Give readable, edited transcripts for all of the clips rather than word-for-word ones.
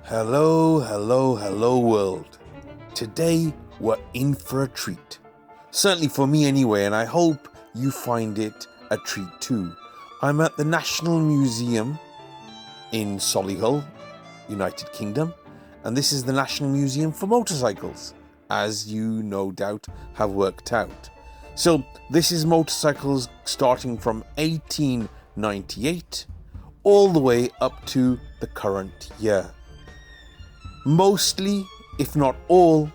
Hello, hello, hello world. Today we're in for a treat. Certainly for me anyway, and I hope you find it a treat too. I'm at the National Museum in Solihull, United Kingdom, and this is the National Museum for Motorcycles, as you no doubt have worked out. So this is motorcycles starting from 1898 all the way up to the current year. Mostly, if not all,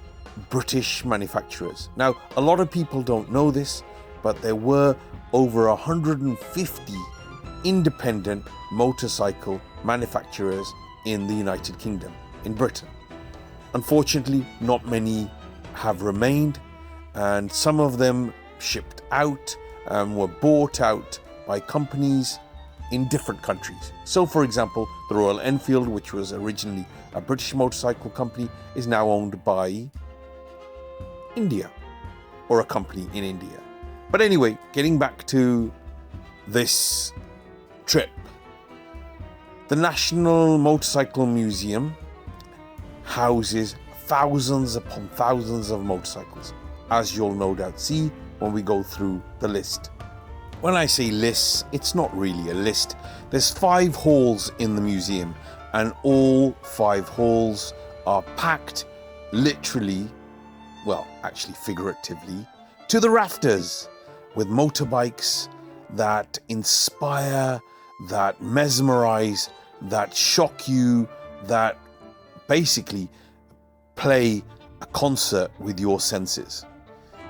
British manufacturers. Now, a lot of people don't know this, but there were over 150 independent motorcycle manufacturers in the United Kingdom, in Britain. Unfortunately, not many have remained, and some of them shipped out and were bought out by companies in different countries. So, for example, the Royal Enfield, which was originally a British motorcycle company, is now owned by India, or a company in India. But anyway, getting back to this trip, the National Motorcycle Museum houses thousands upon thousands of motorcycles, as you'll no doubt see when we go through the list. When I say lists, it's not really a list. There's 5 halls in the museum, and all 5 halls are packed literally, well, actually figuratively, to the rafters with motorbikes that inspire, that mesmerize, that shock you, that basically play a concert with your senses.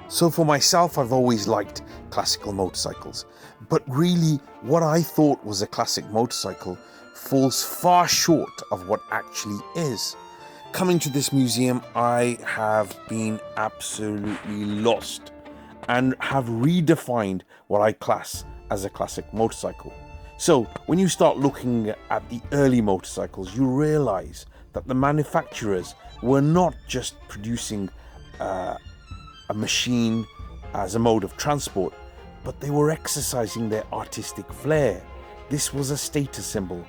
So for myself, I've always liked classical motorcycles, but really what I thought was a classic motorcycle falls far short of what actually is. Coming to this museum, I have been absolutely lost and have redefined what I class as a classic motorcycle. So when you start looking at the early motorcycles, you realize that the manufacturers were not just producing a machine as a mode of transport, but they were exercising their artistic flair. This was a status symbol,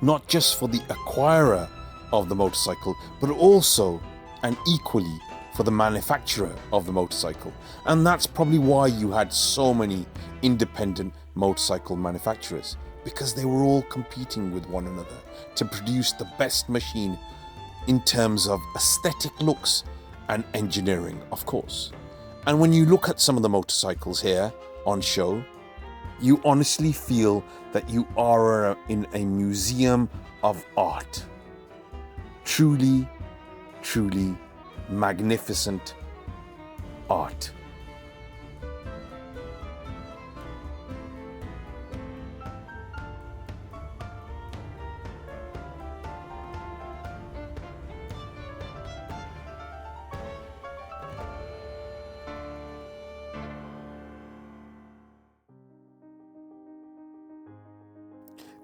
not just for the acquirer of the motorcycle, but also and equally for the manufacturer of the motorcycle. And that's probably why you had so many independent motorcycle manufacturers, because they were all competing with one another to produce the best machine in terms of aesthetic looks and engineering, of course. And when you look at some of the motorcycles here on show, you honestly feel that you are in a museum of art. Truly, truly magnificent art.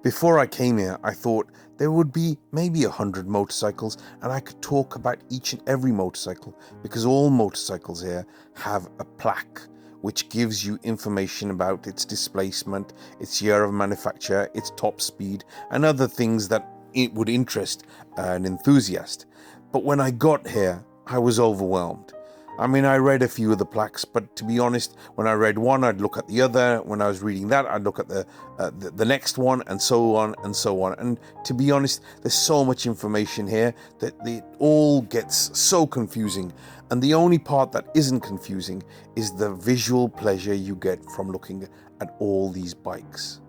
Before I came here, I thought there would be maybe 100 motorcycles and I could talk about each and every motorcycle, because all motorcycles here have a plaque which gives you information about its displacement, its year of manufacture, its top speed, and other things that it would interest an enthusiast. But when I got here, I was overwhelmed. I mean, I read a few of the plaques, but to be honest, when I read one, I'd look at the other. When I was reading that, I'd look at the next one, and so on and so on. And to be honest, there's so much information here that it all gets so confusing. And the only part that isn't confusing is the visual pleasure you get from looking at all these bikes.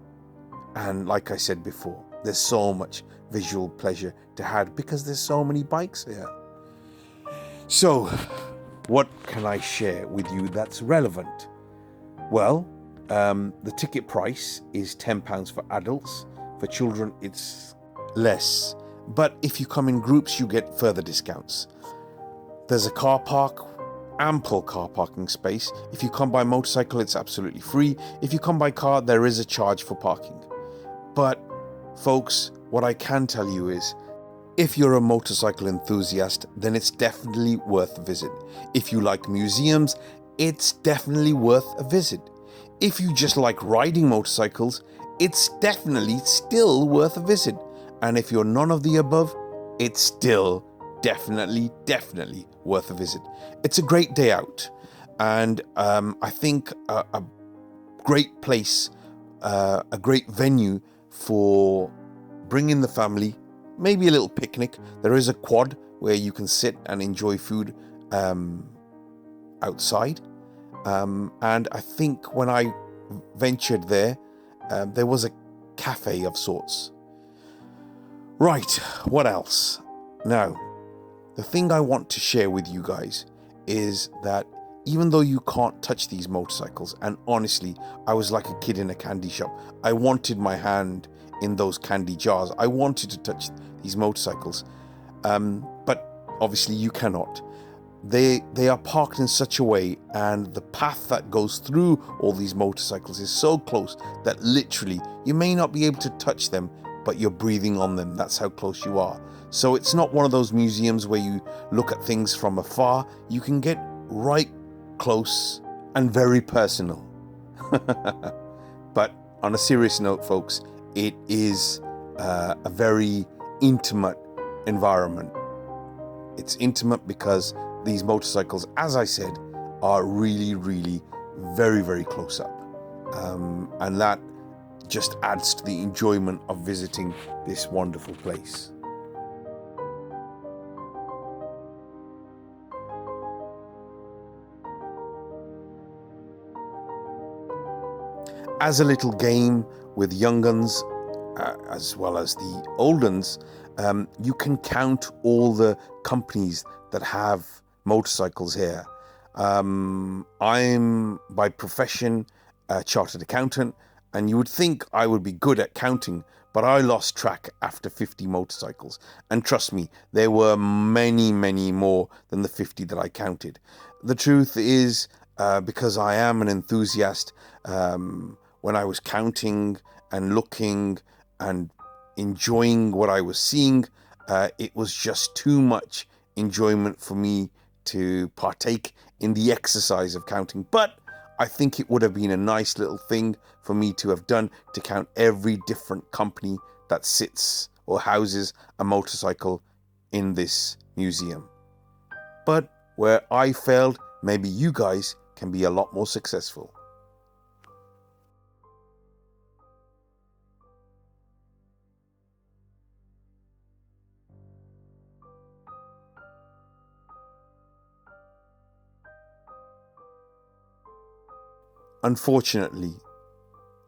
And like I said before, there's so much visual pleasure to have because there's so many bikes here. So, what can I share with you that's relevant? Well, the ticket price is £10 for adults. For children, it's less. But if you come in groups, you get further discounts. There's a car park, ample car parking space. If you come by motorcycle, it's absolutely free. If you come by car, there is a charge for parking. But, folks, what I can tell you is, if you're a motorcycle enthusiast, then it's definitely worth a visit. If you like museums, it's definitely worth a visit. If you just like riding motorcycles, it's definitely still worth a visit. And if you're none of the above, it's still definitely worth a visit. It's a great day out, and I think a great place, a great venue for bringing the family, maybe a little picnic. There is a quad where you can sit and enjoy food outside, and I think when I ventured there, there was a cafe of sorts. Right, what else? Now, the thing I want to share with you guys is that even though you can't touch these motorcycles, and honestly, I was like a kid in a candy shop. I wanted my hand in those candy jars. I wanted to touch these motorcycles, but obviously you cannot. They are parked in such a way, and the path that goes through all these motorcycles is so close that literally you may not be able to touch them, but you're breathing on them. That's how close you are. So it's not one of those museums where you look at things from afar. You can get right close and very personal. But on a serious note, folks, it is a very intimate environment. It's intimate because these motorcycles, as I said, are really very close up, and that just adds to the enjoyment of visiting this wonderful place. As a little game with young uns, as well as the old uns, you can count all the companies that have motorcycles here. I'm by profession a chartered accountant, and you would think I would be good at counting, but I lost track after 50 motorcycles. And trust me, there were many more than the 50 that I counted. The truth is, because I am an enthusiast, when I was counting and looking and enjoying what I was seeing, it was just too much enjoyment for me to partake in the exercise of counting. But I think it would have been a nice little thing for me to have done, to count every different company that sits or houses a motorcycle in this museum. But where I failed, maybe you guys can be a lot more successful. Unfortunately,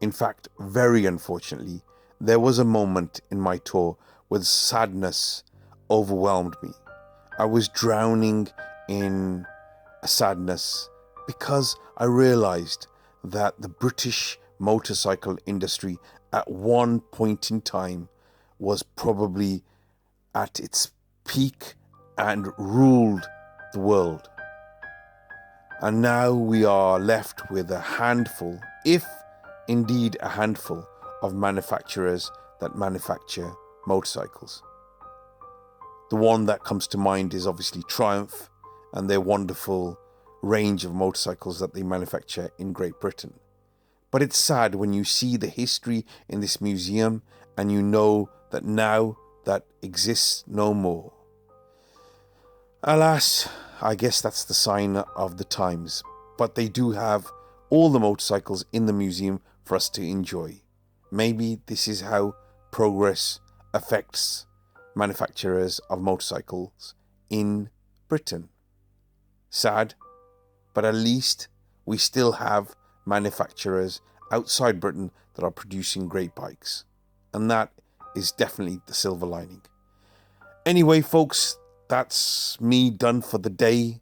in fact, very unfortunately, there was a moment in my tour where sadness overwhelmed me. I was drowning in a sadness because I realized that the British motorcycle industry at one point in time was probably at its peak and ruled the world. And now we are left with a handful, if indeed a handful, of manufacturers that manufacture motorcycles. The one that comes to mind is obviously Triumph and their wonderful range of motorcycles that they manufacture in Great Britain. But it's sad when you see the history in this museum and you know that now that exists no more. Alas, I guess that's the sign of the times, but they do have all the motorcycles in the museum for us to enjoy. Maybe this is how progress affects manufacturers of motorcycles in Britain. Sad, but at least we still have manufacturers outside Britain that are producing great bikes, and that is definitely the silver lining. Anyway, folks, that's me done for the day.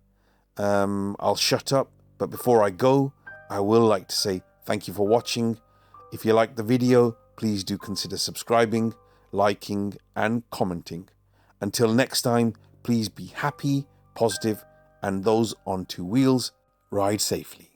I'll shut up, but before I go, I will like to say thank you for watching. If you like the video, please do consider subscribing, liking and commenting. Until next time, please be happy, positive, and those on two wheels, ride safely.